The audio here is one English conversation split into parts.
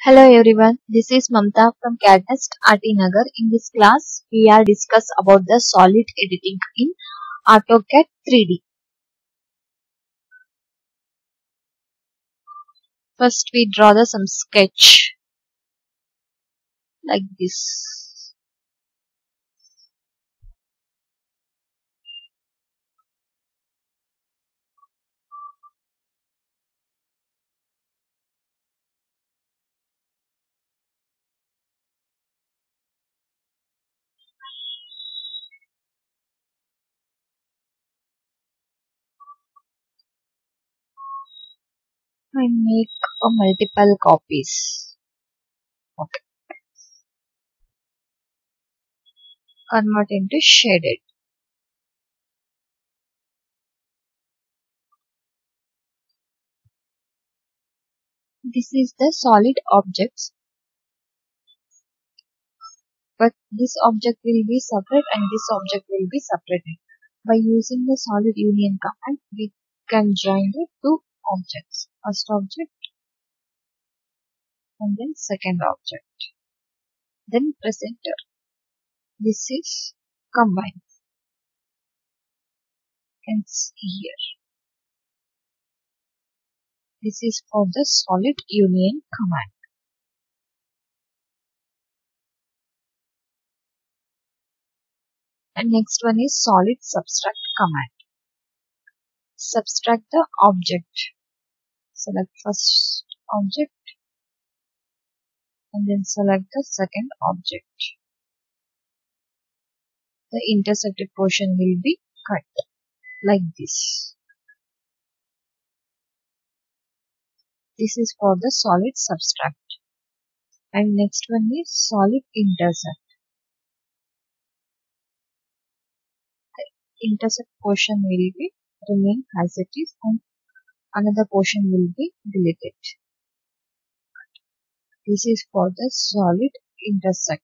Hello everyone, this is Mamta from CAD NEST NAGAR. In this class, we are discuss about the solid editing in AutoCAD 3D. First, we draw some sketch like this. I make multiple copies. Okay. Convert into shaded. This is the solid objects, but this object will be separate and this object will be separated. By using the solid union command, we can join the two objects. First object and then second object. Then press enter. This is combine. You can see here. This is for the solid union command. And next one is solid subtract command. Subtract the object. Select first object and then select the second object. The intersected portion will be cut like this. This is for the solid subtract. And next one is solid intersect. The intersect portion will be remain as it is and another portion will be deleted. This is for the solid intersect.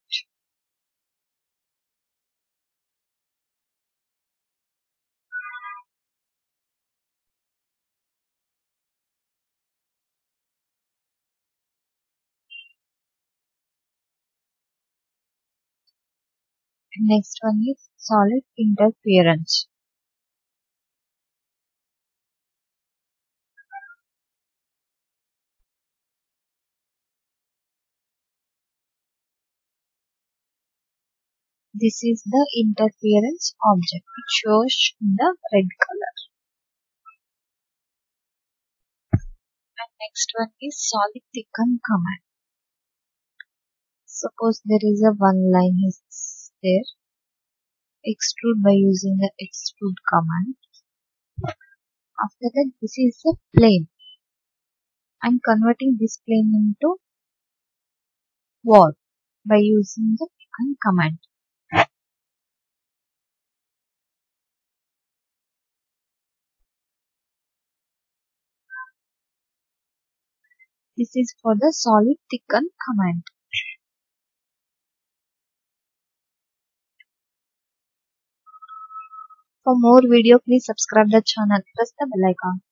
Next one is solid interference. This is the interference object. It shows in the red color. And next one is solid thicken command. Suppose there is a one line is there. Extrude by using the extrude command. After that, this is the plane. I am converting this plane into wall by using the thicken command. This is for the solid thicken command. For more video, please subscribe the channel. Press the bell icon.